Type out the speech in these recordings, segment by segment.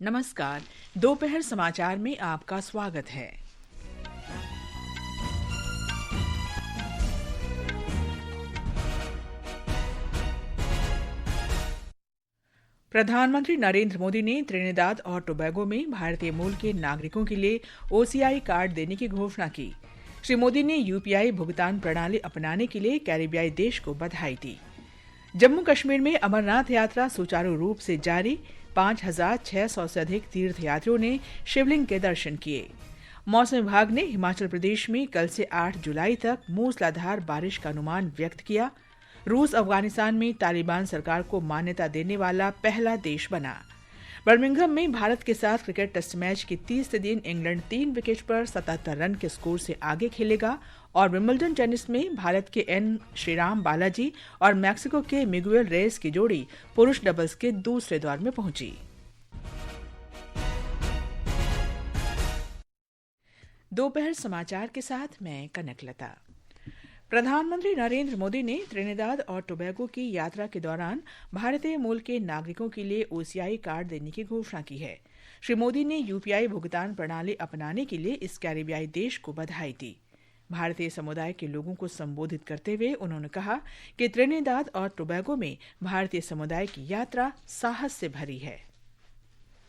नमस्कार। दोपहर समाचार में आपका स्वागत है। प्रधानमंत्री नरेंद्र मोदी ने त्रिनिदाद और टोबैगो में भारतीय मूल के नागरिकों के लिए ओसीआई कार्ड देने की घोषणा की। श्री मोदी ने यूपीआई भुगतान प्रणाली अपनाने के लिए कैरिबियाई देश को बधाई दी। जम्मू कश्मीर में अमरनाथ यात्रा सुचारू रूप से जारी। 5,600 से अधिक तीर्थयात्रियों ने शिवलिंग के दर्शन किए। मौसम विभाग ने हिमाचल प्रदेश में कल से 8 जुलाई तक मूसलाधार बारिश का अनुमान व्यक्त किया। रूस अफगानिस्तान में तालिबान सरकार को मान्यता देने वाला पहला देश बना। बर्मिंघम में भारत के साथ क्रिकेट टेस्ट मैच के तीसरे दिन इंग्लैंड 3 विकेट पर 77 रन के स्कोर से आगे खेलेगा और विंबलडन टेनिस में भारत के एन श्रीराम बालाजी और मैक्सिको के मिगुएल रेस की जोड़ी पुरुष डबल्स के दूसरे दौर में पहुंची। दोपहर समाचार के साथ मैं कनकलता। प्रधानमंत्री नरेंद्र मोदी ने त्रिनिदाद और टोबैगो की यात्रा के दौरान भारतीय मूल के नागरिकों के लिए ओसीआई कार्ड देने की घोषणा की है। श्री मोदी ने यूपीआई भुगतान प्रणाली अपनाने के लिए इस कैरिबियाई देश को बधाई दी। भारतीय समुदाय के लोगों को संबोधित करते हुए उन्होंने कहा कि त्रिनिदाद और टोबैगो में भारतीय समुदाय की यात्रा साहस से भरी है।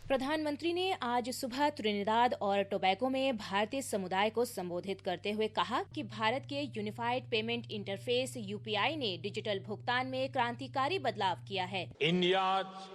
प्रधानमंत्री ने आज सुबह त्रिनिदाद और टोबैगो में भारतीय समुदाय को संबोधित करते हुए कहा कि भारत के यूनिफाइड पेमेंट इंटरफेस यूपीआई ने डिजिटल भुगतान में क्रांतिकारी बदलाव किया है। इंडिया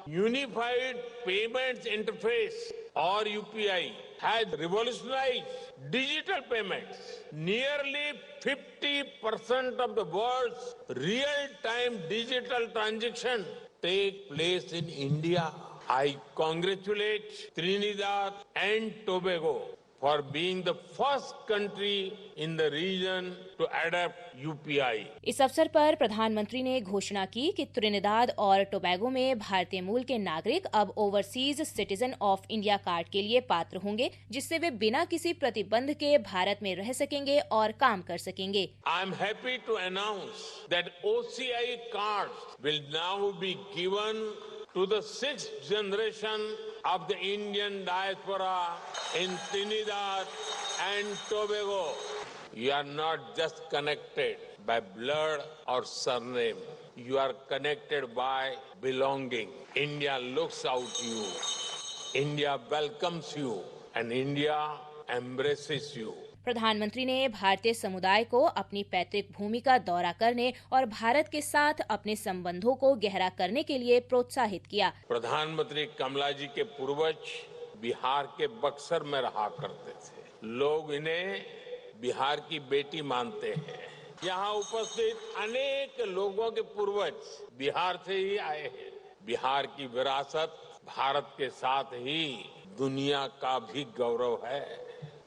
यूनिफाइड पेमेंट इंटरफेस और UPI has revolutionized digital payments. Nearly 50% of the world's real-time digital transactions take place in India. I congratulate Trinidad and Tobago for being the first country in the region to adopt UPI. इस अवसर पर प्रधानमंत्री ने घोषणा की कि Trinidad और Tobago में भारतीय मूल के नागरिक अब overseas citizen of India card के लिए पात्र होंगे, जिससे वे बिना किसी प्रतिबंध के भारत में रह सकेंगे और काम कर सकेंगे। I am happy to announce that OCI cards will now be given to the 6th generation of the Indian diaspora in Trinidad and Tobago. You are not just connected by blood or surname. You are connected by belonging. India looks out you. India welcomes you and India embraces you. प्रधानमंत्री ने भारतीय समुदाय को अपनी पैतृक भूमि का दौरा करने और भारत के साथ अपने संबंधों को गहरा करने के लिए प्रोत्साहित किया। प्रधानमंत्री कमला जी के पूर्वज बिहार के बक्सर में रहा करते थे। लोग इन्हें बिहार की बेटी मानते हैं। यहाँ उपस्थित अनेक लोगों के पूर्वज बिहार से ही आए हैं। बिहार की विरासत भारत के साथ ही दुनिया का भी गौरव है।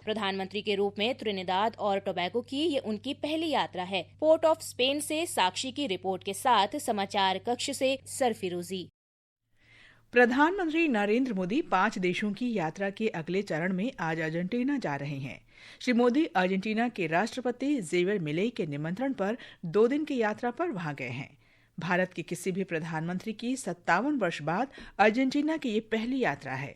प्रधानमंत्री के रूप में त्रिनिदाद और टोबैगो की ये उनकी पहली यात्रा है। पोर्ट ऑफ स्पेन से साक्षी की रिपोर्ट के साथ समाचार कक्ष से सरफिरोजी। प्रधानमंत्री नरेंद्र मोदी 5 देशों की यात्रा के अगले चरण में आज अर्जेंटीना जा रहे हैं। श्री मोदी अर्जेंटीना के राष्ट्रपति जेवियर मिलेई के निमंत्रण पर 2 दिन की यात्रा पर वहां गए हैं। भारत के किसी भी प्रधानमंत्री की 57 वर्ष बाद अर्जेंटीना की ये पहली यात्रा है।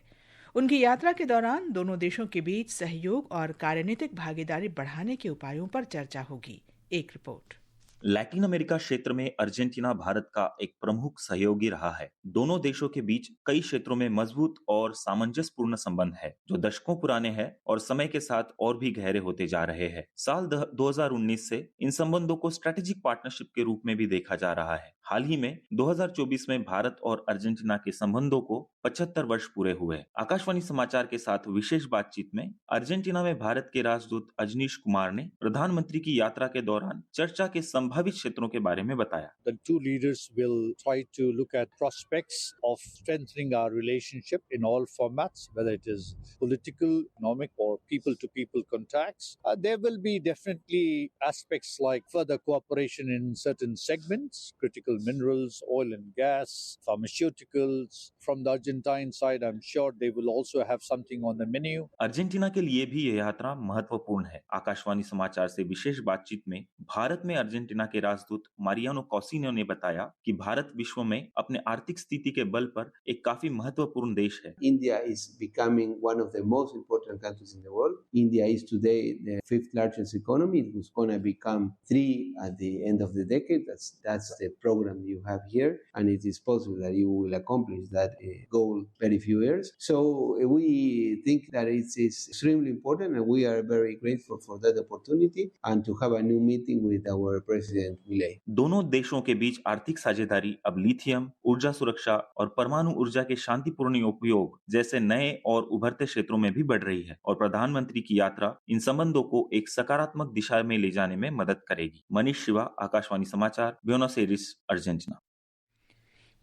उनकी यात्रा के दौरान दोनों देशों के बीच सहयोग और कार्यनीतिक भागीदारी बढ़ाने के उपायों पर चर्चा होगी। एक रिपोर्ट। लैटिन अमेरिका क्षेत्र में अर्जेंटीना भारत का एक प्रमुख सहयोगी रहा है। दोनों देशों के बीच कई क्षेत्रों में मजबूत और सामंजस्यपूर्ण संबंध है, जो दशकों पुराने हैं और समय के साथ और भी गहरे होते जा रहे हैं। साल 2019 से इन संबंधों को स्ट्रेटेजिक पार्टनरशिप के रूप में भी देखा जा रहा है। हाल ही में 2024 में भारत और अर्जेंटीना के संबंधों को 75 वर्ष पूरे हुए। आकाशवाणी समाचार के साथ विशेष बातचीत में अर्जेंटीना में भारत के राजदूत अजनीश कुमार ने प्रधानमंत्री की यात्रा के दौरान चर्चा के संभावित क्षेत्रों के बारे में बताया। The two leaders will try to look at prospects of strengthening our relationship in all formats, whether it is political, economic, or people-to-people contacts. There will be definitely aspects like further cooperation in certain segments, critical minerals, oil and gas, pharmaceuticals. From the Argentine side, I'm sure they will also have something on the menu. Argentina के लिए भी यह यात्रा महत्वपूर्ण है। आकाशवाणी समाचार से विशेष बातचीत में भारत में अर्जेंटीना अर्जेंटीना के राजदूत मारियानो कॉसिनो ने बताया कि भारत विश्व में अपने आर्थिक स्थिति के बल पर एक काफी महत्वपूर्ण देश है। India is becoming one of the most important countries in the world. India is today the fifth largest economy. It was going to become 3 at the end of the decade. That's the program you have here, and it is possible that you will accomplish that goal very few years. So we think that it's extremely important, and we are very grateful for that opportunity and to have a new meeting with our President Milei. दोनों देशों के बीच आर्थिक साझेदारी अब lithium, ऊर्जा सुरक्षा और परमाणु ऊर्जा के शांतिपूर्ण उपयोग जैसे नए और उभरते क्षेत्रों में भी बढ़ रही है और प्रधानमंत्री की यात्रा इन संबंधों को एक सकारात्मक दिशा में ले जाने में मदद करेगी। मनीष शिवा, आकाशवाणी समाचार, ब्यूनस एयर्स, अर्जेंटीना।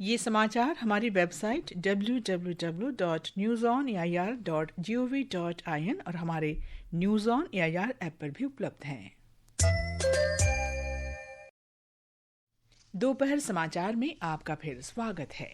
ये समाचार हमारी वेबसाइट www.newsonair.gov.in और हमारे न्यूज ऑन एआईआर ऐप पर भी उपलब्ध हैं। दोपहर समाचार में आपका फिर स्वागत है।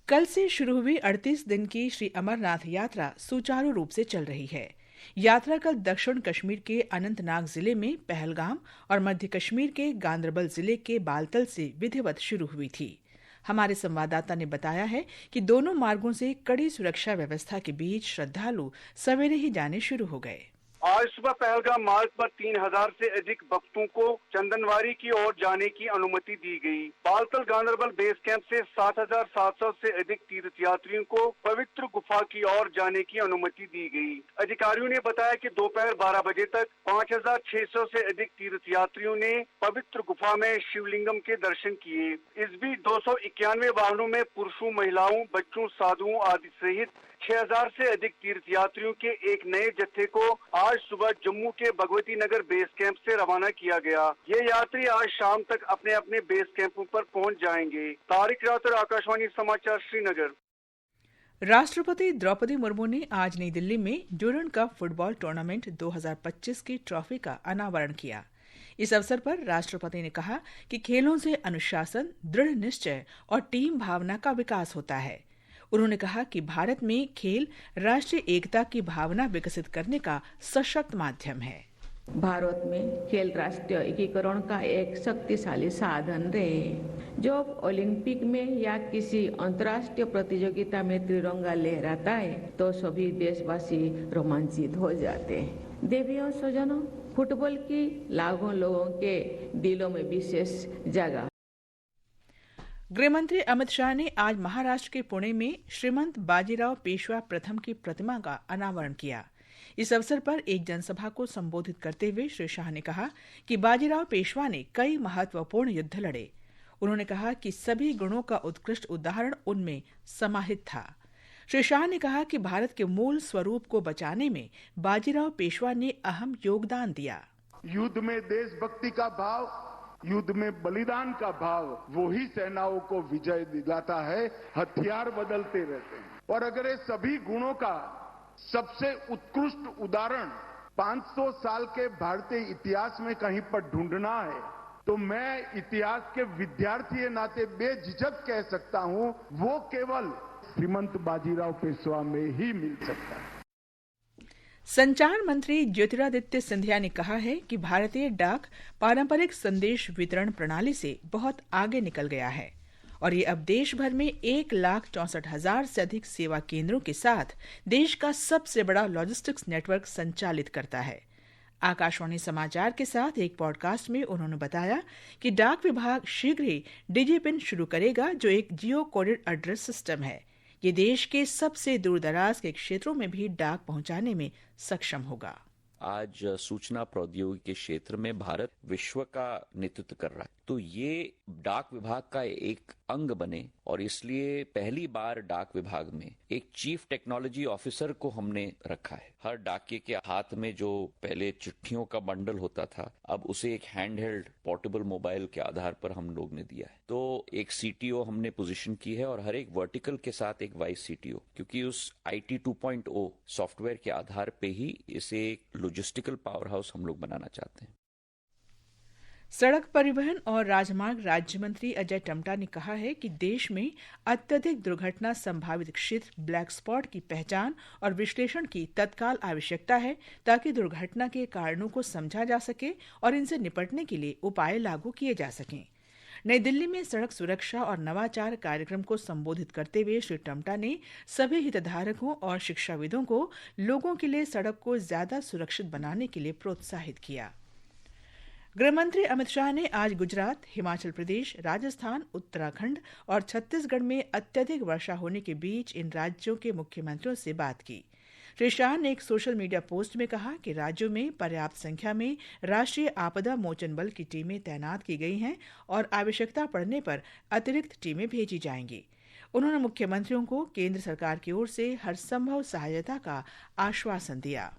कल से शुरू हुई 38 दिन की श्री अमरनाथ यात्रा सुचारू रूप से चल रही है। यात्रा कल दक्षिण कश्मीर के अनंतनाग जिले में पहलगाम और मध्य कश्मीर के गांदरबल जिले के बालतल से विधिवत शुरू हुई थी। हमारे संवाददाता ने बताया है कि दोनों मार्गों से कड़ी सुरक्षा व्यवस्था के बीच श्रद्धालु सवेरे ही जाने शुरू हो गए। आज सुबह पहलगाम मार्ग पर 3000 से अधिक भक्तों को चंदनवारी की ओर जाने की अनुमति दी गई। बालतल गांदरबल बेस कैंप से 7700 से अधिक तीर्थयात्रियों को पवित्र गुफा की ओर जाने की अनुमति दी गई। अधिकारियों ने बताया कि दोपहर 12 बजे तक 5600 से अधिक तीर्थयात्रियों ने पवित्र गुफा में शिवलिंगम के दर्शन किए। इस बीच 291 वाहनों में पुरुषों, महिलाओं, बच्चों, साधुओं आदि सहित 6000 से अधिक तीर्थयात्रियों के एक नए जत्थे को आज सुबह जम्मू के भगवती नगर बेस कैंप से रवाना किया गया। ये यात्री आज शाम तक अपने अपने बेस कैंपों पर पहुंच जाएंगे। तारिक राउतर, आकाशवाणी समाचार, श्रीनगर। राष्ट्रपति द्रौपदी मुर्मू ने आज नई दिल्ली में ड्यूरंड कप फुटबॉल टूर्नामेंट 2025 की ट्रॉफी का अनावरण किया। इस अवसर पर राष्ट्रपति ने कहा कि खेलों से अनुशासन, दृढ़ निश्चय और टीम भावना का विकास होता है। उन्होंने कहा कि भारत में खेल राष्ट्रीय एकता की भावना विकसित करने का सशक्त माध्यम है। भारत में खेल राष्ट्रीय एकीकरण का एक शक्तिशाली साधन रहे। जब ओलंपिक में या किसी अंतर्राष्ट्रीय प्रतियोगिता में तिरंगा लहराता है तो सभी देशवासी रोमांचित हो जाते हैं। देवी और स्वजनों, फुटबॉल की लाखों लोगों के दिलों में विशेष जगह। गृहमंत्री अमित शाह ने आज महाराष्ट्र के पुणे में श्रीमंत बाजीराव पेशवा प्रथम की प्रतिमा का अनावरण किया। इस अवसर पर एक जनसभा को संबोधित करते हुए श्री शाह ने कहा कि बाजीराव पेशवा ने कई महत्वपूर्ण युद्ध लड़े। उन्होंने कहा कि सभी गुणों का उत्कृष्ट उदाहरण उनमें समाहित था। श्री शाह ने कहा कि भारत के मूल स्वरूप को बचाने में बाजीराव पेशवा ने अहम योगदान दिया। युद्ध में देशभक्ति का भाव, युद्ध में बलिदान का भाव वही सेनाओं को विजय दिलाता है। हथियार बदलते रहते हैं और अगर ये सभी गुणों का सबसे उत्कृष्ट उदाहरण 500 साल के भारतीय इतिहास में कहीं पर ढूंढना है तो मैं इतिहास के विद्यार्थी के नाते बेझिझक कह सकता हूं, वो केवल श्रीमंत बाजीराव पेशवा में ही मिल सकता है। संचार मंत्री ज्योतिरादित्य सिंधिया ने कहा है कि भारतीय डाक पारंपरिक संदेश वितरण प्रणाली से बहुत आगे निकल गया है और ये अब देश भर में 1,64,000 से अधिक सेवा केंद्रों के साथ देश का सबसे बड़ा लॉजिस्टिक्स नेटवर्क संचालित करता है। आकाशवाणी समाचार के साथ एक पॉडकास्ट में उन्होंने बताया कि डाक विभाग शीघ्र ही डिजिपिन शुरू करेगा, जो एक जियो कोडेड एड्रेस सिस्टम है। ये देश के सबसे दूरदराज के क्षेत्रों में भी डाक पहुंचाने में सक्षम होगा। आज सूचना प्रौद्योगिकी के क्षेत्र में भारत विश्व का नेतृत्व कर रहा है, तो ये डाक विभाग का एक अंग बने और इसलिए पहली बार डाक विभाग में एक चीफ टेक्नोलॉजी ऑफिसर को हमने रखा है। हर डाकिये के हाथ में जो पहले चिट्ठियों का बंडल होता था, अब उसे एक हैंड हेल्ड पोर्टेबल मोबाइल के आधार पर हम लोग ने दिया है। तो एक सीटीओ हमने पोजीशन की है और हर एक वर्टिकल के साथ एक वाइस सीटीओ, क्योंकि उस IT 2.0 सॉफ्टवेयर के आधार पे ही इसे एक लॉजिस्टिकल पावर हाउस हम लोग बनाना चाहते हैं। सड़क परिवहन और राजमार्ग राज्य मंत्री अजय टम्टा ने कहा है कि देश में अत्यधिक दुर्घटना संभावित क्षेत्र ब्लैक स्पॉट की पहचान और विश्लेषण की तत्काल आवश्यकता है ताकि दुर्घटना के कारणों को समझा जा सके और इनसे निपटने के लिए उपाय लागू किए जा सकें। नई दिल्ली में सड़क सुरक्षा और नवाचार कार्यक्रम को संबोधित करते हुए श्री टम्टा ने सभी हितधारकों और शिक्षाविदों को लोगों के लिए सड़क को ज्यादा सुरक्षित बनाने के लिए प्रोत्साहित किया। गृहमंत्री अमित शाह ने आज गुजरात, हिमाचल प्रदेश, राजस्थान, उत्तराखंड और छत्तीसगढ़ में अत्यधिक वर्षा होने के बीच इन राज्यों के मुख्यमंत्रियों से बात की। श्री शाह ने एक सोशल मीडिया पोस्ट में कहा कि राज्यों में पर्याप्त संख्या में राष्ट्रीय आपदा मोचन बल की टीमें तैनात की गई हैं और आवश्यकता पड़ने पर अतिरिक्त टीमें भेजी जाएंगी। उन्होंने मुख्यमंत्रियों को केंद्र सरकार की ओर से हर संभव सहायता का आश्वासन दिया।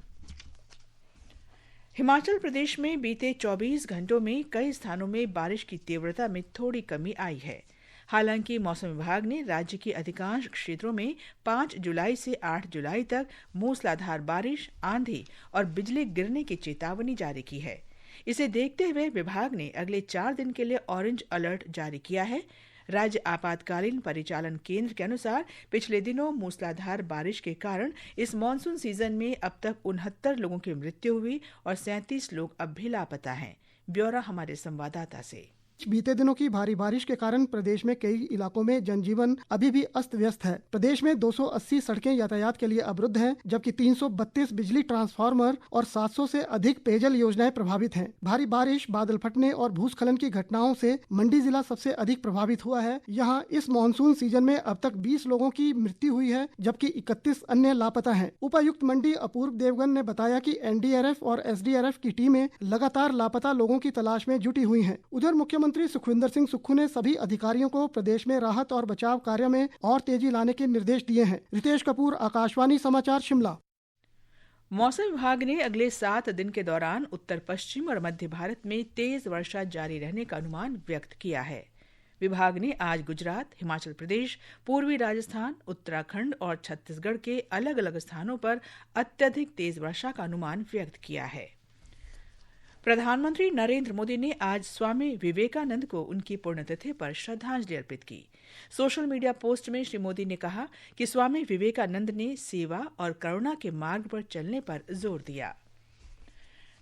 हिमाचल प्रदेश में बीते 24 घंटों में कई स्थानों में बारिश की तीव्रता में थोड़ी कमी आई है। हालांकि मौसम विभाग ने राज्य के अधिकांश क्षेत्रों में 5 जुलाई से 8 जुलाई तक मूसलाधार बारिश, आंधी और बिजली गिरने की चेतावनी जारी की है। इसे देखते हुए विभाग ने अगले 4 दिन के लिए ऑरेंज अलर्ट जारी किया है। राज्य आपातकालीन परिचालन केंद्र के अनुसार पिछले दिनों मूसलाधार बारिश के कारण इस मानसून सीजन में अब तक 69 लोगों की मृत्यु हुई और 37 लोग अब भी लापता हैं। ब्यौरा हमारे संवाददाता से। बीते दिनों की भारी बारिश के कारण प्रदेश में कई इलाकों में जनजीवन अभी भी अस्त व्यस्त है। प्रदेश में 280 सड़कें यातायात के लिए अवरुद्ध हैं, जबकि 332 बिजली ट्रांसफार्मर और 700 से अधिक पेयजल योजनाएं प्रभावित हैं। भारी बारिश, बादल फटने और भूस्खलन की घटनाओं से मंडी जिला सबसे अधिक प्रभावित हुआ है। यहाँ इस मानसून सीजन में अब तक 20 लोगों की मृत्यु हुई है, जबकि 31 अन्य लापता हैं। उपायुक्त मंडी अपूर्व देवगन ने बताया कि एनडीआरएफ और एसडीआरएफ की टीमें लगातार लापता लोगों की तलाश में जुटी हुई हैं। उधर मुख्यमंत्री सुखविंदर सिंह सुक्खू ने सभी अधिकारियों को प्रदेश में राहत और बचाव कार्य में और तेजी लाने के निर्देश दिए हैं। रितेश कपूर, आकाशवाणी समाचार, शिमला। मौसम विभाग ने अगले 7 दिन के दौरान उत्तर पश्चिम और मध्य भारत में तेज वर्षा जारी रहने का अनुमान व्यक्त किया है। विभाग ने आज गुजरात, हिमाचल प्रदेश, पूर्वी राजस्थान, उत्तराखंड और छत्तीसगढ़ के अलग अलग स्थानों पर अत्यधिक तेज वर्षा का अनुमान व्यक्त किया है। प्रधानमंत्री नरेंद्र मोदी ने आज स्वामी विवेकानंद को उनकी पुण्यतिथि पर श्रद्धांजलि अर्पित की। सोशल मीडिया पोस्ट में श्री मोदी ने कहा कि स्वामी विवेकानंद ने सेवा और करुणा के मार्ग पर चलने पर जोर दिया।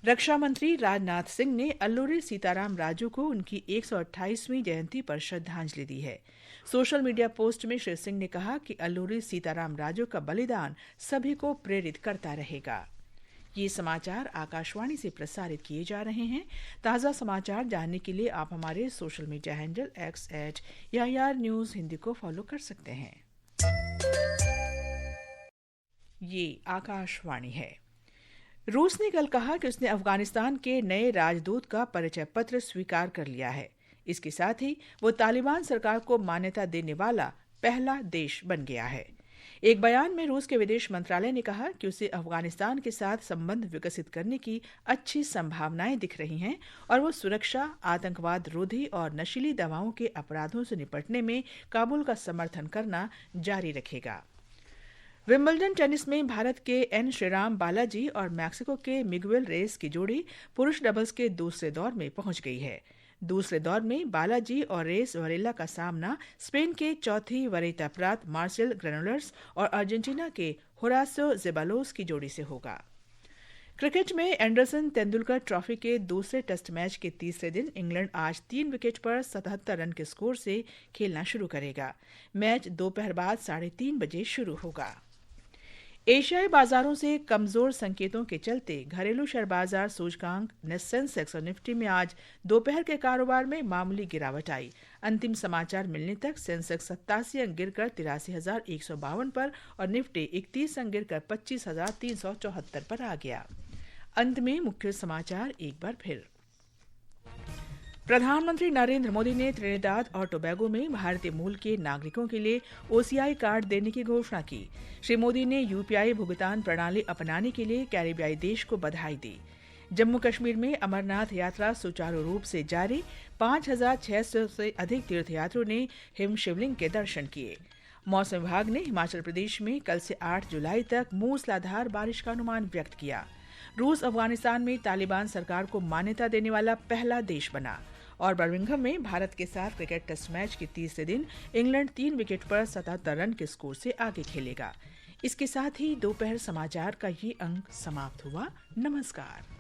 रक्षा मंत्री राजनाथ सिंह ने अल्लूरी सीताराम राजू को उनकी 128वीं जयंती पर श्रद्धांजलि दी है। सोशल मीडिया पोस्ट में श्री सिंह ने कहा कि अल्लूरी सीताराम राजू का बलिदान सभी को प्रेरित करता रहेगा। ये समाचार आकाशवाणी से प्रसारित किए जा रहे हैं। ताज़ा समाचार जानने के लिए आप हमारे social media handle X@AIR news Hindi को फॉलो कर सकते हैं। ये आकाशवाणी है। रूस ने कल कहा कि उसने अफगानिस्तान के नए राजदूत का परिचय पत्र स्वीकार कर लिया है। इसके साथ ही वो तालिबान सरकार को मान्यता देने वाला पहला देश बन गया है। एक बयान में रूस के विदेश मंत्रालय ने कहा कि उसे अफगानिस्तान के साथ संबंध विकसित करने की अच्छी संभावनाएं दिख रही हैं और वो सुरक्षा, आतंकवाद रोधी और नशीली दवाओं के अपराधों से निपटने में काबुल का समर्थन करना जारी रखेगा। विंबलडन टेनिस में भारत के एन श्रीराम बालाजी और मैक्सिको के मिगुएल रेस की जोड़ी पुरुष डबल्स के दूसरे दौर में पहुंच गई है। दूसरे दौर में बालाजी और रेस वरेला का सामना स्पेन के चौथी वरीयता प्राप्त मार्सेल ग्रेनोलर्स और अर्जेंटीना के होरासियो ज़ेबालोस की जोड़ी से होगा। क्रिकेट में एंडरसन तेंदुलकर ट्रॉफी के दूसरे टेस्ट मैच के तीसरे दिन इंग्लैंड आज 3 विकेट पर 77 रन के स्कोर से खेलना शुरू करेगा। मैच दोपहर बाद 3:30 बजे शुरू होगा। एशियाई बाजारों से कमजोर संकेतों के चलते घरेलू शेयर बाजार सूचकांक सेंसेक्स और निफ्टी में आज दोपहर के कारोबार में मामूली गिरावट आई। अंतिम समाचार मिलने तक सेंसेक्स 87 अंक गिरकर 83,152 पर और निफ्टी 31 अंक गिरकर 25,374 पर आ गया। अंत में मुख्य समाचार एक बार फिर। प्रधानमंत्री नरेंद्र मोदी ने त्रिनिदाद और टोबैगो में भारतीय मूल के नागरिकों के लिए OCI कार्ड देने की घोषणा की। श्री मोदी ने UPI भुगतान प्रणाली अपनाने के लिए कैरिबियाई देश को बधाई दी। जम्मू कश्मीर में अमरनाथ यात्रा सुचारू रूप से जारी, 5,600 से अधिक तीर्थयात्रियों ने हिम शिवलिंग के दर्शन किए। मौसम विभाग ने हिमाचल प्रदेश में कल से 8 जुलाई तक मूसलाधार बारिश का अनुमान व्यक्त किया। रूस अफगानिस्तान में तालिबान सरकार को मान्यता देने वाला पहला देश बना। और बर्मिंघम में भारत के साथ क्रिकेट टेस्ट मैच के तीसरे दिन इंग्लैंड 3 विकेट पर 77 रन के स्कोर से आगे खेलेगा। इसके साथ ही दोपहर समाचार का ये अंक समाप्त हुआ। नमस्कार।